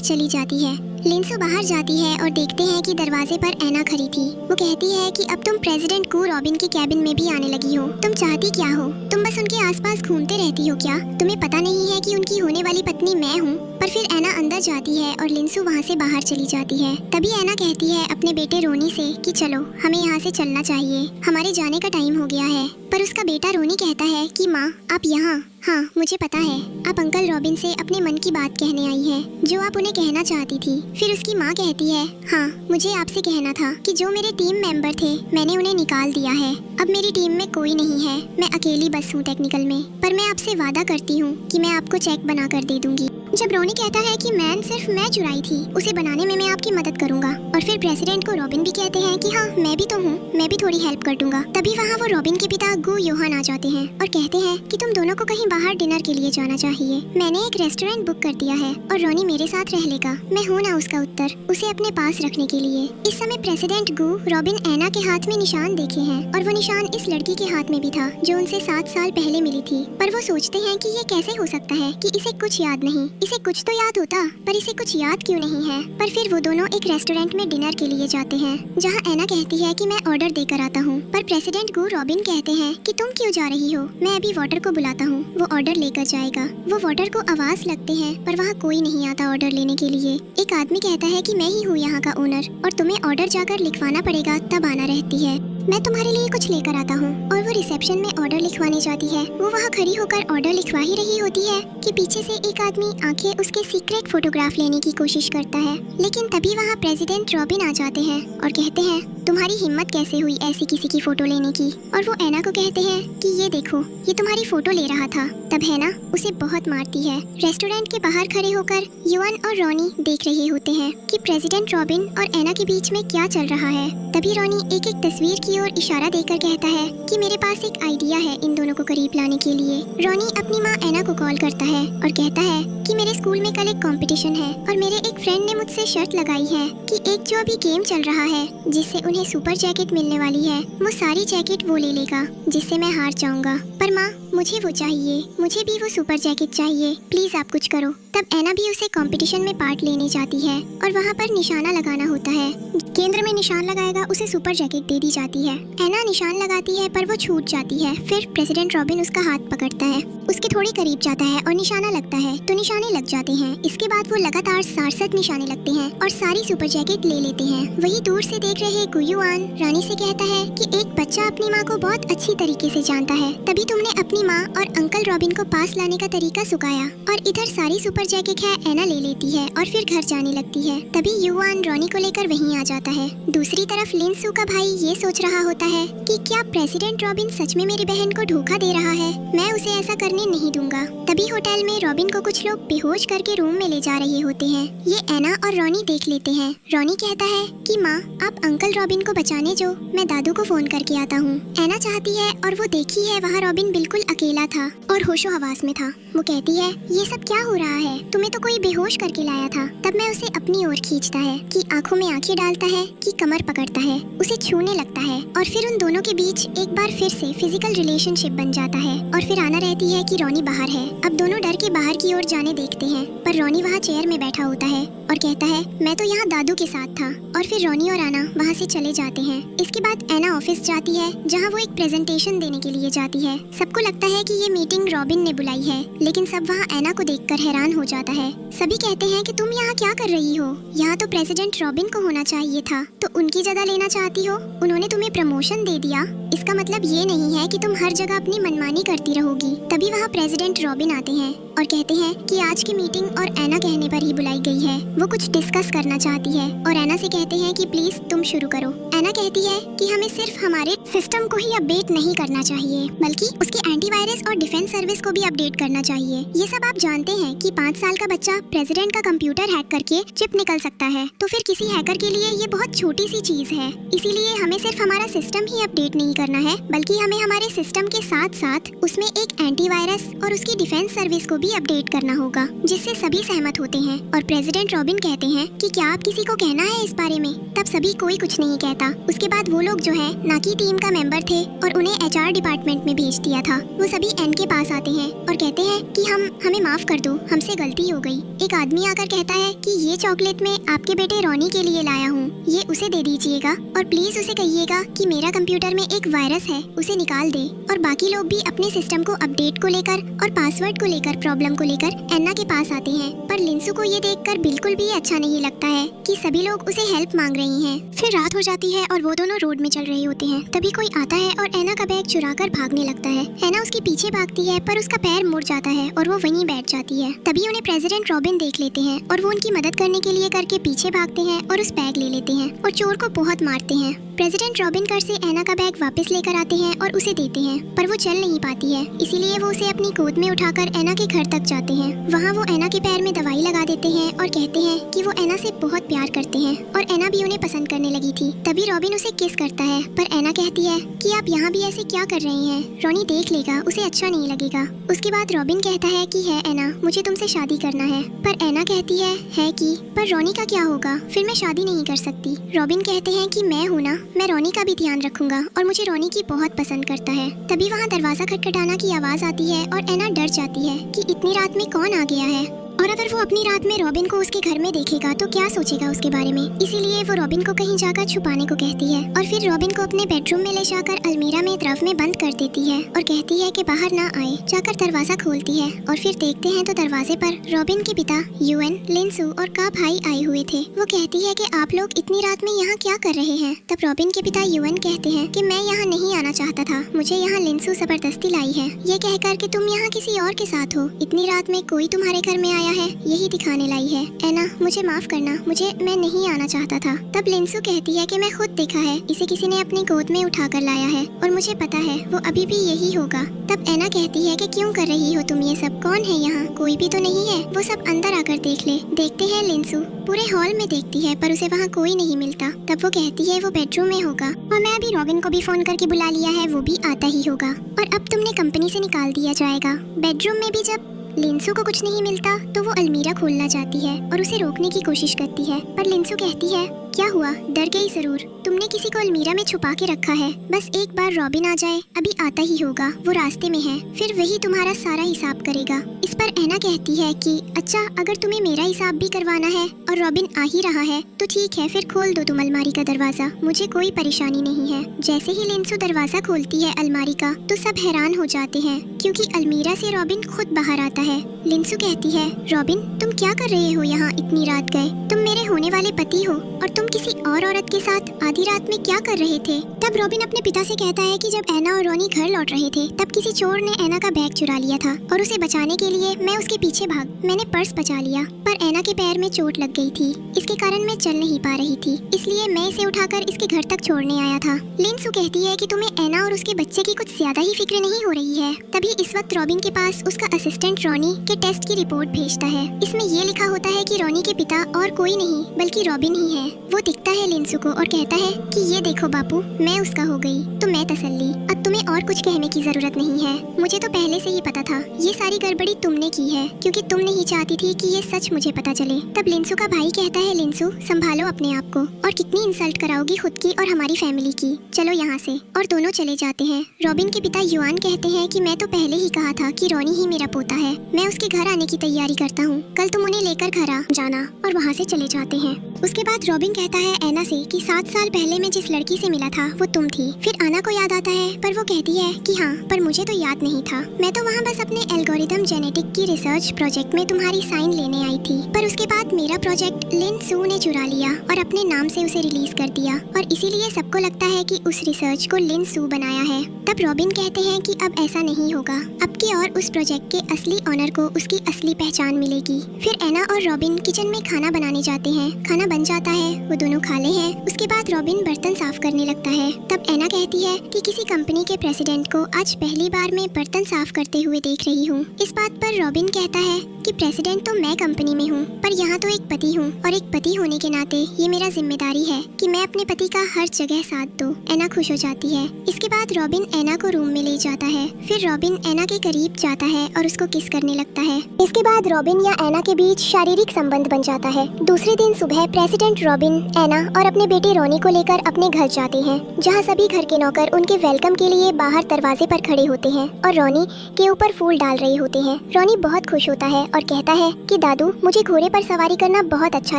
चली जाती है। लेंसू बाहर जाती है और देखते हैं कि दरवाजे पर एना खड़ी थी। वो कहती है कि अब तुम प्रेसिडेंट गु रॉबिन के कैबिन में भी आने लगी हो। तुम चाहती क्या हो? तुम बस उनके आसपास घूमते रहती हो क्या? तुम्हें पता नहीं है कि उनकी होने वाली पत्नी मैं हूँ? पर फिर एना अंदर जाती है और लेंसू वहाँ से बाहर चली जाती है। तभी एना कहती है अपने बेटे रोनी से कि चलो, हमें यहाँ से चलना चाहिए, हमारे जाने का टाइम हो गया है। पर उसका बेटा रोनी कहता है कि माँ, आप यहाँ? हाँ, मुझे पता है, आप अंकल रॉबिन से अपने मन की बात कहने आई हैं, जो आप उन्हें कहना चाहती थी। फिर उसकी माँ कहती है, हाँ, मुझे आपसे कहना था कि जो मेरे टीम मेंबर थे, मैंने उन्हें निकाल दिया है। अब मेरी टीम में कोई नहीं है, मैं अकेली बस हूँ टेक्निकल में। पर मैं आपसे वादा करती हूँ कि मैं आपको चेक बना कर दे दूंगी। जब रोनी कहता है कि मैन सिर्फ मैं चुराई थी, उसे बनाने में मैं आपकी मदद करूंगा। और फिर प्रेसिडेंट को रॉबिन भी कहते हैं कि हाँ, मैं भी तो हूँ, मैं भी थोड़ी हेल्प कर दूंगा। तभी वहाँ वो रॉबिन के पिता गु योहान आ जाते हैं और कहते हैं कि तुम दोनों को कहीं बाहर डिनर के लिए जाना चाहिए। मैंने एक रेस्टोरेंट बुक कर दिया है और रोनी मेरे साथ रह लेगा। मैं हूँ ना उसका उत्तर, उसे अपने पास रखने के लिए। इस समय प्रेसिडेंट गु रॉबिन एना के हाथ में निशान देखे हैं और वो निशान इस लड़की के हाथ में भी था जो उनसे 7 साल पहले मिली थी। पर वो सोचते हैं कि ये कैसे हो सकता है कि इसे कुछ याद नहीं। इसे कुछ तो याद होता, पर इसे कुछ याद क्यों नहीं है? पर फिर वो दोनों एक रेस्टोरेंट में डिनर के लिए जाते हैं, जहाँ एना कहती है कि मैं ऑर्डर देकर आता हूँ। पर प्रेसिडेंट गु रॉबिन कहते हैं कि तुम क्यों जा रही हो? मैं अभी वाटर को बुलाता हूँ, वो ऑर्डर लेकर जाएगा। वो वाटर को आवाज लगते हैं, पर वहाँ कोई नहीं आता ऑर्डर लेने के लिए। एक आदमी कहता है कि मैं ही हूँ यहाँ का ओनर और तुम्हें ऑर्डर जाकर लिखवाना पड़ेगा, तब आना रहती है। मैं तुम्हारे लिए कुछ लेकर आता हूँ। और वो रिसेप्शन में ऑर्डर लिखवाने जाती है। वो वहाँ खड़ी होकर ऑर्डर लिखवा ही रही होती है कि पीछे से एक आदमी आके उसके सीक्रेट फोटोग्राफ लेने की कोशिश करता है। लेकिन तभी वहाँ प्रेसिडेंट रॉबिन आ जाते हैं और कहते हैं, तुम्हारी हिम्मत कैसे हुई ऐसी किसी की फोटो लेने की? और वो एना को कहते हैं कि ये देखो, ये तुम्हारी फोटो ले रहा था। तब एना उसे बहुत मारती है। रेस्टोरेंट के बाहर खड़े होकर युआन और रोनी देख रहे होते हैं कि प्रेसिडेंट रॉबिन और एना के बीच में क्या चल रहा है। तभी रोनी एक एक तस्वीर की ओर इशारा देकर कहता है कि मेरे पास एक आइडिया है इन दोनों को करीब लाने के लिए। रोनी अपनी माँ एना को कॉल करता है और कहता है कि मेरे स्कूल में कल एक कंपटीशन है और मेरे एक फ्रेंड ने मुझसे शर्त लगाई है कि एक जो अभी गेम चल रहा है जिससे उन्हें सुपर जैकेट मिलने वाली है, वो सारी जैकेट वो ले लेगा जिससे मैं हार जाऊंगा। पर माँ, मुझे वो चाहिए, मुझे भी वो सुपर जैकेट चाहिए, प्लीज आप कुछ करो। तब एना भी उसे कंपटीशन में पार्ट लेने जाती है और वहाँ पर निशाना लगाना होता है। केंद्र में निशान लगाएगा उसे सुपर जैकेट दे दी जाती है। एना निशान लगाती है पर वो छूट जाती है। फिर प्रेसिडेंट रॉबिन उसका हाथ पकड़ता है, उसके थोड़ी करीब जाता है और निशाना लगता है तो निशाने लग जाते हैं। इसके बाद वो लगातार 67 निशाने लगते हैं और सारी सुपर जैकेट ले लेते हैं। वही दूर से देख रहे गुयुआन रानी से कहता है कि एक बच्चा अपनी माँ को बहुत अच्छी तरीके से जानता है, तभी तुमने अपनी माँ और अंकल रॉबिन को पास लाने का तरीका सिखाया। और इधर सारी सुपर जैकेट है एना ले लेती है और फिर घर जाने लगती है। तभी युआन रोनी को लेकर वहीं आ जाता है। दूसरी तरफ लिनसू का भाई ये सोच रहा होता है कि क्या प्रेसिडेंट रॉबिन सच में मेरी बहन को धोखा दे रहा है, मैं उसे ऐसा करने नहीं दूंगा। तभी होटल में रॉबिन को कुछ लोग बेहोश करके रूम में ले जा रहे होते हैं। ये एना और रोनी देख लेते हैं। रोनी कहता है कि माँ, आप अंकल रॉबिन को बचाने जो, मैं दादू को फोन करके आता हूँ। एना चाहती है और वो देखी है वहाँ रॉबिन बिल्कुल अकेला था और होशो हवास में था। वो कहती है, ये सब क्या हो रहा है? तुम्हें तो कोई बेहोश करके लाया था। तब मैं उसे अपनी ओर खींचता है कि आंखों में आंखें डालता है कि कमर पकड़ता है, उसे छूने लगता है और फिर उन दोनों के बीच एक बार फिर से फिजिकल रिलेशनशिप बन जाता है। और फिर आना रहती है कि रोनी बाहर है। अब दोनों डर के बाहर की ओर जाने देखते हैं, पर रोनी वहाँ चेयर में बैठा होता है और कहता है, मैं तो यहाँ दादू के साथ था। और फिर रोनी और आना वहाँ से चले जाते हैं। इसके बाद एना ऑफिस जाती है, जहाँ वो एक प्रेजेंटेशन देने के लिए जाती है। सबको लगता है कि ये मीटिंग रॉबिन ने बुलाई है, लेकिन सब वहाँ एना को देखकर हैरान हो जाता है। सभी कहते हैं कि तुम यहाँ क्या कर रही हो? यहाँ तो प्रेसिडेंट रॉबिन को होना चाहिए था, तो उनकी जगह लेना चाहती हो? उन्होंने तुम्हें प्रमोशन दे दिया, इसका मतलब ये नहीं है कि तुम हर जगह अपनी मनमानी करती रहोगी। तभी वहाँ प्रेसिडेंट रॉबिन आते हैं और कहते हैं कि आज की मीटिंग और एना कहने पर ही बुलाई गई है। वो कुछ डिस्कस करना चाहती है और एना से कहते हैं कि प्लीज तुम शुरू करो। एना कहती है कि हमें सिर्फ हमारे सिस्टम को ही अपडेट नहीं करना चाहिए बल्कि उसके एंटीवायरस और डिफेंस सर्विस को भी अपडेट करना चाहिए। ये सब आप जानते हैं कि 5 साल का बच्चा प्रेसिडेंट का कंप्यूटर हैक करके चिप निकल सकता है, तो फिर किसी हैकर के लिए ये बहुत छोटी सी चीज है। इसीलिए हमें सिर्फ हमारा सिस्टम ही अपडेट नहीं करना है बल्कि हमें हमारे सिस्टम के साथ साथ उसमें एक एंटीवायरस और उसकी डिफेंस सर्विस को भी अपडेट करना होगा, जिससे सभी सहमत होते हैं। और प्रेसिडेंट रॉबिन कहते हैं कि क्या आप किसी को कहना है इस बारे में? तब सभी कोई कुछ नहीं कहता। उसके बाद वो लोग जो है नाकी टीम का मेंबर थे और उन्हें एचआर डिपार्टमेंट में भेज दिया था। वो सभी एन के पास आते हैं और कहते हैं कि हमें माफ कर दो, हमसे गलती हो गई। एक आदमी आकर कहता है कि ये चॉकलेट मैं आपके बेटे रॉनी के लिए लाया हूँ, ये उसे दे दीजिएगा और प्लीज उसे कहिएगा कि मेरा कंप्यूटर में एक वायरस है, उसे निकाल दे। और बाकी लोग भी अपने सिस्टम को अपडेट को लेकर और पासवर्ड को लेकर प्रॉब्लम को लेकर एन्ना के पास आते हैं। पर लिंसू को ये देखकर बिल्कुल भी अच्छा नहीं लगता है कि सभी लोग उसे हेल्प मांग रही हैं। फिर रात हो जाती है और वो दोनों रोड में चल रहे होते हैं। तभी कोई आता है और एना का बैग चुराकर भागने लगता है। एना उसके पीछे भागती है पर उसका पैर मुड़ जाता है और वो वहीं बैठ जाती है। तभी उन्हें प्रेसिडेंट रॉबिन देख लेते हैं और वो उनकी मदद करने के लिए करके पीछे भागते हैं और उस बैग ले लेते हैं और चोर को बहुत मारते हैं। प्रेसिडेंट रॉबिन घर से एना का बैग वापस लेकर आते हैं और उसे देते हैं, पर वो चल नहीं पाती है, इसीलिए वो उसे अपनी गोद में उठाकर एना के घर तक जाते हैं। वहाँ वो एना के पैर में दवाई लगा देते हैं और कहते हैं कि वो एना से बहुत प्यार करते हैं और एना भी उन्हें पसंद करने लगी थी। तभी रॉबिन उसे किस करता है, पर एना कहती है कि आप यहाँ भी ऐसे क्या कर रहे हैं, रॉनी देख लेगा, उसे अच्छा नहीं लगेगा। उसके बाद रॉबिन कहता है कि है एना, मुझे तुमसे शादी करना है। पर एना कहती है कि पर रॉनी का क्या होगा, फिर मैं शादी नहीं कर सकती। रॉबिन कहते हैं कि मैं हूँ ना, मैं रॉनी का भी ध्यान रखूंगा और मुझे रॉनी की बहुत पसंद करता है। तभी वहाँ दरवाजा खटखटाना की आवाज आती है और एना डर जाती है कि इतनी रात में कौन आ गया है और अगर वो अपनी रात में रॉबिन को उसके घर में देखेगा तो क्या सोचेगा उसके बारे में। इसीलिए वो रॉबिन को कहीं जाकर छुपाने को कहती है और फिर रॉबिन को अपने बेडरूम में ले जाकर अलमीरा में द्रव में बंद कर देती है और कहती है कि बाहर ना आए। जाकर दरवाजा खोलती है और फिर देखते हैं तो दरवाजे पर रॉबिन के पिता यूएन, लिंसू और का भाई आए हुए थे। वो कहती है कि आप लोग इतनी रात में यहाँ क्या कर रहे हैं। तब रॉबिन के पिता यूएन कहते हैं कि मैं यहाँ नहीं आना चाहता था, मुझे यहाँ लिंसू जबरदस्ती लाई है, ये कहकर कि तुम यहाँ किसी और के साथ हो, इतनी रात में कोई तुम्हारे घर में आया है यही दिखाने लाई है। एना मुझे माफ करना, मैं नहीं आना चाहता था। तब लिंसू कहती है कि मैं खुद देखा है, इसे किसी ने अपनी गोद में उठाकर लाया है और मुझे पता है वो अभी भी यही होगा। तब एना कहती है कि क्यों कर रही हो तुम ये सब, कौन है यहाँ, कोई भी तो नहीं है। वो सब अंदर आकर देख ले। देखते हैं लिंसू पूरे हॉल में देखती है पर उसे वहाँ कोई नहीं मिलता। तब वो कहती है वो बेडरूम में होगा और मैं अभी रॉबिन को भी फोन करके बुला लिया है, वो भी आता ही होगा और अब तुमने कंपनी से निकाल दिया जाएगा। बेडरूम में भी जब लिंसू को कुछ नहीं मिलता तो वो अलमीरा खोलना चाहती है और उसे रोकने की कोशिश करती है, पर लिंसू कहती है क्या हुआ, डर गई जरूर, तुमने किसी को अलमीरा में छुपा के रखा है, बस एक बार रॉबिन आ जाए, अभी आता ही होगा, वो रास्ते में है, फिर वही तुम्हारा सारा हिसाब करेगा। इस पर एना कहती है कि अच्छा अगर तुम्हें मेरा हिसाब भी करवाना है और रॉबिन आ ही रहा है तो ठीक है, फिर खोल दो तुम अलमारी का दरवाजा, मुझे कोई परेशानी नहीं है। जैसे ही लिंसू दरवाजा खोलती है अलमारी का तो सब हैरान हो जाते हैं क्योंकि अलमीरा से रॉबिन खुद बाहर आता है। लिंसू कहती है रॉबिन तुम क्या कर रहे हो यहाँ इतनी रात गए, तुम मेरे होने वाले पति हो और तुम किसी और औरत के साथ आधी रात में क्या कर रहे थे। तब रॉबिन अपने पिता से कहता है कि जब एना और रॉनी घर लौट रहे थे तब किसी चोर ने एना का बैग चुरा लिया था और उसे बचाने के लिए मैं उसके पीछे मैंने पर्स बचा लिया, पर एना के पैर में चोट लग गई थी, इसके कारण मैं चल नहीं पा रही थी, इसलिए मैं इसे उठाकर इसके घर तक छोड़ने आया था। लिंसू कहती है कि तुम्हें एना और उसके बच्चे की कुछ ज्यादा ही फिक्र नहीं हो रही है। तभी इस वक्त रॉबिन के पास उसका असिस्टेंट रॉनी के टेस्ट की रिपोर्ट भेजता है। इसमें ये लिखा होता है कि रॉनी के पिता और कोई नहीं बल्कि रॉबिन ही है। वो दिखता है लिंसू को और कहता है कि ये देखो बापू, मैं उसका हो गई तो मैं तसल्ली, अब तुम्हें और कुछ कहने की जरूरत नहीं है, मुझे तो पहले से ही पता था, ये सारी गड़बड़ी तुमने की है क्योंकि तुम नहीं चाहती थी कि ये सच मुझे पता चले। तब लिंसू का भाई कहता है लिंसू संभालो अपने आप को, और कितनी इंसल्ट कराओगी खुद की और हमारी फैमिली की, चलो यहाँ से। और दोनों चले जाते हैं। रॉबिन के पिता युआन कहते हैं कि मैं तो पहले ही कहा था कि रॉनी ही मेरा पोता है, मैं उसके घर आने की तैयारी करता हूँ, कल तुम उन्हें लेकर घर आ जाना, और वहाँ से चले जाते जाते हैं। उसके बाद रॉबिन कहता है एना से कि 7 साल पहले मैं जिस लड़की से मिला था वो तुम थी। फिर आना को याद आता है पर वो कहती है कि हाँ पर मुझे तो याद नहीं था, मैं तो वहाँ बस अपने एल्गोरिथम जेनेटिक की रिसर्च प्रोजेक्ट में तुम्हारी साइन लेने आई थी। पर उसके बाद मेरा प्रोजेक्ट लिन सू ने चुरा लिया और अपने नाम से उसे रिलीज कर दिया और इसीलिए सबको लगता है कि उस रिसर्च को लिन सू बनाया है। तब रॉबिन कहते हैं कि अब ऐसा नहीं होगा, अब की और उस प्रोजेक्ट के असली ऑनर को उसकी असली पहचान मिलेगी। फिर एना और रॉबिन किचन में खाना बनाने जाते हैं। खाना बन जाता है, वो दोनों खा ले हैं। उसके बाद रॉबिन बर्तन साफ करने लगता है। तब एना कहती है कि किसी कंपनी के प्रेसिडेंट को आज पहली बार मैं बर्तन साफ करते हुए देख रही हूँ। इस बात पर रॉबिन कहता है कि प्रेसिडेंट तो मैं कंपनी में हूँ पर यहाँ तो एक पति हूँ और एक पति होने के नाते ये मेरा जिम्मेदारी है कि मैं अपने पति का हर जगह साथ दूँ। एना खुश हो जाती है। इसके बाद रॉबिन एना को रूम में ले जाता है। फिर रॉबिन एना के करीब जाता है और उसको किस करने लगता है। इसके बाद रॉबिन या एना के बीच शारीरिक संबंध बन जाता है। दूसरे दिन सुबह प्रेसिडेंट रॉबिन, एना और अपने बेटे रॉनी को लेकर अपने घर जाते हैं, जहाँ सभी घर के नौकर उनके वेलकम के लिए बाहर दरवाजे पर खड़े होते हैं और रॉनी के ऊपर फूल डाल रहे होते हैं। रॉनी बहुत खुश होता है और कहता है कि दादू मुझे घोड़े पर सवारी करना बहुत अच्छा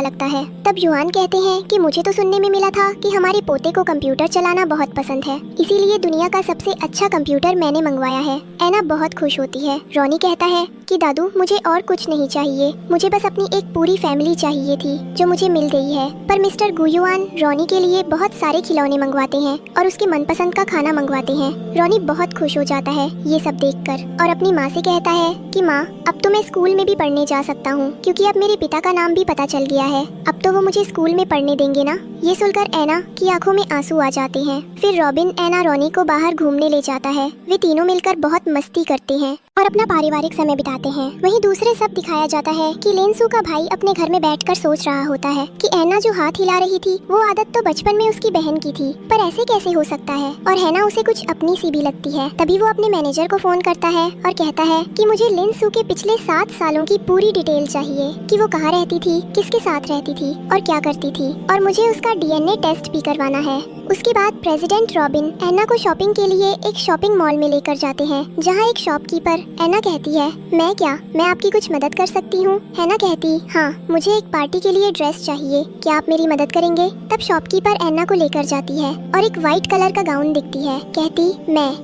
लगता है। तब युआन कहते हैं कि मुझे तो सुनने में मिला था कि हमारे पोते को कंप्यूटर चलाना बहुत पसंद है, इसीलिए दुनिया का सबसे अच्छा कंप्यूटर मैंने मंगवाया है। एना बहुत खुश होती है। रॉनी कहता है कि दादू मुझे और कुछ नहीं चाहिए, मुझे बस अपनी एक पूरी फैमिली चाहिए थी जो मुझे मिल गई है। पर मिस्टर गुयुआन रॉनी के लिए बहुत सारे खिलौने मंगवाते हैं और उसके मनपसंद का खाना मंगवाते हैं। रॉनी बहुत खुश हो जाता है ये सब देखकर और अपनी माँ से कहता है कि माँ अब तो मैं स्कूल में भी पढ़ने जा सकता हूँ क्योंकि अब मेरे पिता का नाम भी पता चल गया है, अब तो वो मुझे स्कूल में पढ़ने देंगे ना। ये सुनकर एना की आंखों में आंसू आ जाते हैं। फिर रॉबिन एना रॉनी को बाहर घूमने ले जाता है। वे तीनों मिलकर बहुत मस्ती करते हैं और अपना पारिवारिक समय बिताते हैं। वहीं दूसरे सब दिखाया जाता है कि लिनसू का भाई अपने घर में बैठकर सोच रहा होता है कि एना जो हाथ हिला रही थी वो आदत तो बचपन में उसकी बहन की थी, पर ऐसे कैसे हो सकता है, और हैना उसे कुछ अपनी सी भी लगती है। तभी वो अपने मैनेजर को फोन करता है और कहता है कि मुझे लिनसू के पिछले 7 सालों की पूरी डिटेल चाहिए कि वो कहाँ रहती थी, किसके साथ रहती थी और क्या करती थी, और मुझे उसका डीएनए टेस्ट भी करवाना है। उसके बाद प्रेसिडेंट रॉबिन एना को शॉपिंग के लिए एक शॉपिंग मॉल में लेकर जाते हैं, जहाँ एक शॉपकीपर एना कहती है मैं आपकी कुछ मदद कर सकती हूँ। हैना कहती हाँ मुझे एक पार्टी के लिए ड्रेस चाहिए, क्या आप मेरी मदद करेंगे। तब शॉपकीपर एना को लेकर जाती है और एक व्हाइट कलर का गाउन दिखती है। कहती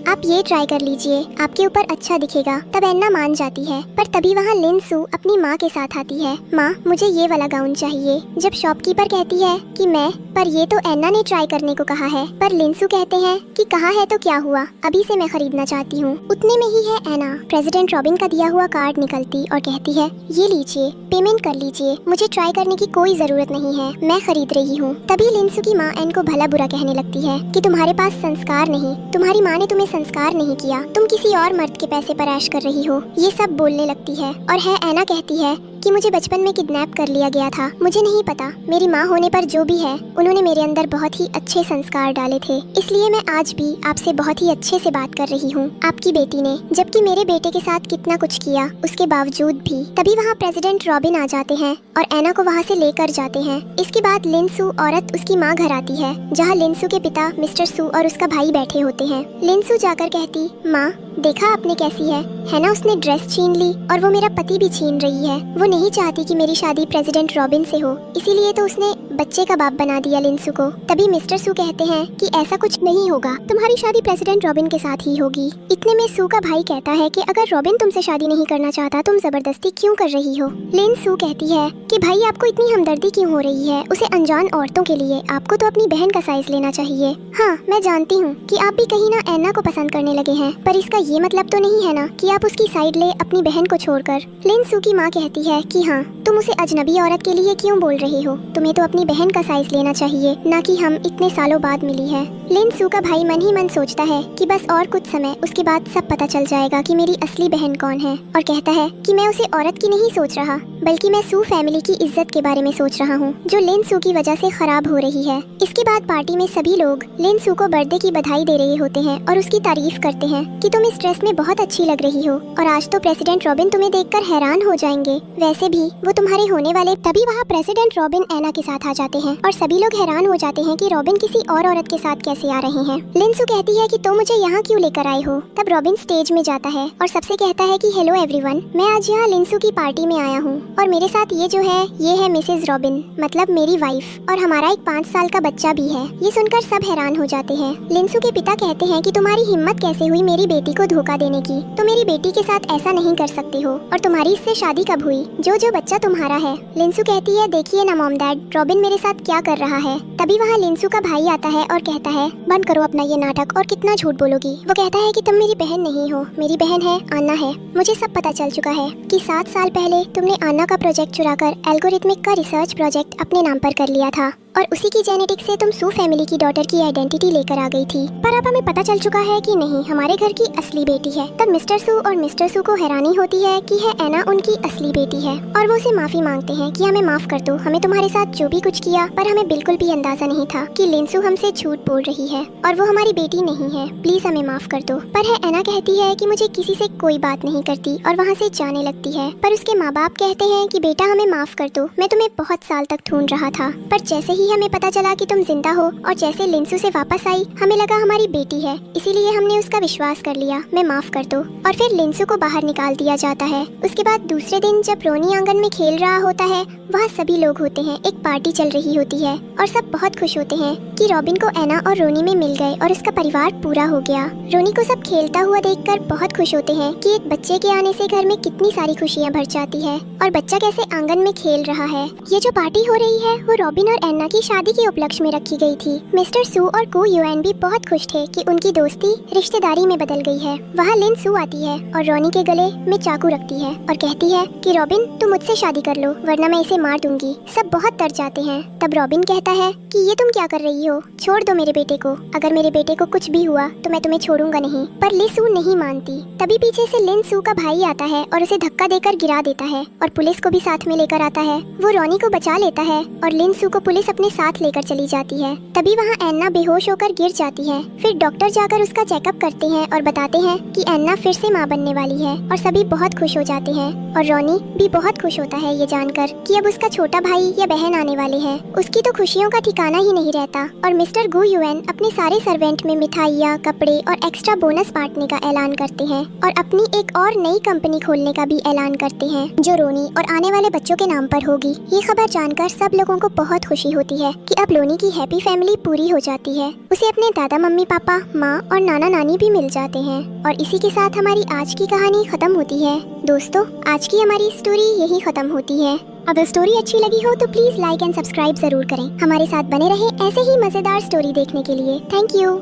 आप ये ट्राई कर लीजिए, आपके ऊपर अच्छा दिखेगा। तब एना मान जाती है, पर तभी वहाँ लिनसू अपनी माँ के साथ आती है। माँ मुझे ये वाला गाउन चाहिए। जब शॉपकीपर कहती है कि पर ये तो एना ने ट्राई करने को कहा है। पर लिनसू कहते हैं कि कहा है तो क्या हुआ, अभी से मैं खरीदना चाहती हूँ। उतने में ही है एना प्रेसिडेंट रॉबिन का दिया हुआ कार्ड निकलती और कहती है ये लीजिए, पेमेंट कर लीजिए, मुझे ट्राई करने की कोई जरूरत नहीं है, मैं खरीद रही हूँ। तभी लिनसू की माँ एन को भला बुरा कहने लगती है कि तुम्हारे पास संस्कार नहीं, तुम्हारी माँ ने तुम्हें संस्कार नहीं किया, तुम किसी और मर्द के पैसे पर ऐश कर रही हो, ये सब बोलने लगती है। और है एना कहती है कि मुझे बचपन में किडनैप कर लिया गया था, मुझे नहीं पता, मेरी माँ होने पर जो भी है उन्होंने मेरे अंदर बहुत ही अच्छे संस्कार डाले थे, इसलिए मैं आज भी आपसे बहुत ही अच्छे से बात कर रही हूँ, आपकी बेटी ने जबकि मेरे बेटे के साथ कितना कुछ किया उसके बावजूद भी। तभी वहाँ प्रेसिडेंट रॉबिन आ जाते हैं और एना को वहाँ से लेकर जाते हैं। इसके बाद लिनसू औरत उसकी माँ घर आती है, जहाँ लिनसू के पिता मिस्टर सू और उसका भाई बैठे होते हैं। लिनसू जाकर कहती माँ देखा आपने कैसी है ना, उसने ड्रेस छीन ली और वो मेरा पति भी छीन रही है, वो नहीं चाहती कि मेरी शादी प्रेसिडेंट रॉबिन से हो, इसीलिए तो उसने बच्चे का बाप बना दिया लिनसू को। तभी मिस्टर सू कहते हैं कि ऐसा कुछ नहीं होगा, तुम्हारी शादी प्रेसिडेंट रॉबिन के साथ ही होगी। इतने में सू का भाई कहता है कि अगर रॉबिन तुमसे शादी नहीं करना चाहता तुम जबरदस्ती क्यों कर रही हो। लिनसू कहती है कि भाई आपको इतनी हमदर्दी क्यों हो रही है उसे अनजान औरतों के लिए, आपको तो अपनी बहन का साइज लेना चाहिए। हाँ मैं जानती हूँ कि आप भी कहीं ना एना को पसंद करने लगे हैं, पर इसका ये मतलब तो नहीं है ना कि आप उसकी साइड ले अपनी बहन को छोड़कर। लिनसू की माँ कहती है कि हाँ तुम उसे अजनबी औरत के लिए क्यों बोल रही हो, तुम्हें तो अपनी बहन का साइज लेना चाहिए, ना कि हम इतने सालों बाद मिली है। लिनसू का भाई मन ही मन सोचता है कि बस और कुछ समय, उसके बाद सब पता चल जाएगा कि मेरी असली बहन कौन है, और कहता है कि मैं उसे औरत की नहीं सोच रहा बल्कि मैं सू फैमिली की इज्जत के बारे में सोच रहा हूँ जो लिनसू की वजह से खराब हो रही है। इसके बाद पार्टी में सभी लोग लिनसू को बर्थडे की बधाई दे रहे होते हैं और उसकी तारीफ करते हैं कि तुम इस ड्रेस में बहुत अच्छी लग रही हो और आज तो प्रेसिडेंट रॉबिन तुम्हें देखकर हैरान हो जाएंगे, वैसे भी वो तुम्हारे होने वाले। तभी वहाँ प्रेसिडेंट रॉबिन एना के साथ आ जाते हैं और सभी लोग हैरान हो जाते हैं कि रॉबिन किसी और औरत के साथ कैसे कैसे आ रहे हैं। लिंसू कहती है कि तुम मुझे यहाँ क्यों लेकर आए हो। तब रॉबिन स्टेज में जाता है और सबसे कहता है कि हेलो एवरीवन, मैं आज यहाँ लिंसू की पार्टी में आया हूँ और मेरे साथ ये जो है ये है मिसेज रॉबिन, मतलब मेरी वाइफ, और हमारा एक 5 साल का बच्चा भी है। ये सुनकर सब हैरान हो जाते हैं। लिंसू के पिता कहते हैं कि तुम्हारी हिम्मत कैसे हुई मेरी बेटी को धोखा देने की, तो मेरी बेटी के साथ ऐसा नहीं कर सकते हो, और तुम्हारी इससे शादी कब हुई जो बच्चा तुम्हारा है। लिंसू कहती है देखिए ना मॉम डैड, रॉबिन मेरे साथ क्या कर रहा है। तभी वहाँ लिंसू का भाई आता है और कहता है बंद करो अपना ये नाटक, और कितना झूठ बोलोगी। वो कहता है कि तुम मेरी बहन नहीं हो, मेरी बहन है अन्ना है। मुझे सब पता चल चुका है कि 7 साल पहले तुमने अन्ना का प्रोजेक्ट चुराकर एल्गोरिथमिक का रिसर्च प्रोजेक्ट अपने नाम पर कर लिया था, और उसी की जेनेटिक्स से तुम सू फैमिली की डॉटर की आइडेंटिटी लेकर आ गई थी। पर अब हमें पता चल चुका है कि नहीं, हमारे घर की असली बेटी है। तब मिस्टर सू और मिस्टर सू को हैरानी होती है कि है एना उनकी असली बेटी है, और वो उसे माफी मांगते हैं कि हमें माफ कर दो, हमें तुम्हारे साथ जो भी कुछ किया, पर हमें बिल्कुल भी अंदाजा नहीं था कि लिंसू हमसे झूठ बोल रही है और वो हमारी बेटी नहीं है, प्लीज हमें माफ कर दो। पर है एना कहती है कि मुझे किसी से कोई बात नहीं करती और वहाँ से जाने लगती है। पर उसके माँ बाप कहते हैं कि बेटा हमें माफ कर दो, मैं तुम्हें बहुत साल तक ढूंढ रहा था, पर जैसे ही हमें पता चला कि तुम जिंदा हो और जैसे लिंसू से वापस आई, हमें लगा हमारी बेटी है, इसीलिए हमने उसका विश्वास कर लिया, मैं माफ कर दो। और फिर लिंसू को बाहर निकाल दिया जाता है। उसके बाद दूसरे दिन जब रोनी आंगन में खेल रहा होता है, वहाँ सभी लोग होते हैं, एक पार्टी चल रही होती है और सब बहुत खुश होते हैं कि रॉबिन को एना और रोनी में मिल गए और उसका परिवार पूरा हो गया। रोनी को सब खेलता हुआ देखकर बहुत खुश होते हैं कि एक बच्चे के आने से घर में कितनी सारी खुशियाँ भर जाती है और बच्चा कैसे आंगन में खेल रहा है। ये जो पार्टी हो रही है वो रॉबिन और एना की शादी के उपलक्ष्य में रखी गई थी। मिस्टर सू और को यूएन भी बहुत खुश थे कि उनकी दोस्ती रिश्तेदारी में बदल गई है। वहाँ लिन सू आती है और रोनी के गले में चाकू रखती है और कहती है कि रॉबिन तुम मुझसे शादी कर लो वरना मैं इसे मार दूंगी। सब बहुत डर जाते हैं। तब रॉबिन कहता है कि ये तुम क्या कर रही हो, छोड़ दो मेरे बेटे को, अगर मेरे बेटे को कुछ भी हुआ तो मैं तुम्हें छोड़ूंगा नहीं। पर लिसू नहीं मानती। तभी पीछे से लिन सू का भाई आता है और उसे धक्का देकर गिरा देता है और पुलिस को भी साथ में लेकर आता है। वो रोनी को बचा लेता है और लिन सू को पुलिस अपने साथ लेकर चली जाती है। तभी वहाँ एन्ना बेहोश होकर गिर जाती है। फिर डॉक्टर जाकर उसका चेकअप करते हैं और बताते हैं कि एन्ना फिर से माँ बनने वाली है और सभी बहुत खुश हो जाते हैं। और रोनी भी बहुत खुश होता है ये जानकर कि अब उसका छोटा भाई या बहन आने वाले हैं। उसकी तो खुशियों का ठिकाना ही नहीं रहता। और मिस्टर गु यूएन अपने सारे सर्वेंट में मिठाइयाँ, कपड़े और एक्स्ट्रा बोनस बांटने का ऐलान करते हैं और अपनी एक और नई कंपनी खोलने का भी ऐलान करते हैं जो रोनी और आने वाले बच्चों के नाम पर होगी। ये खबर जानकर सब लोगों को बहुत खुशी होती है कि अब लोनी की हैप्पी फैमिली पूरी हो जाती है। उसे अपने दादा मम्मी पापा, माँ और नाना नानी भी मिल जाते हैं। और इसी के साथ हमारी आज की कहानी खत्म होती है। दोस्तों, आज की हमारी स्टोरी यही खत्म होती है। अगर स्टोरी अच्छी लगी हो तो प्लीज लाइक एंड सब्सक्राइब जरूर करें। हमारे साथ बने रहें ऐसे ही मजेदार स्टोरी देखने के लिए। Thank you.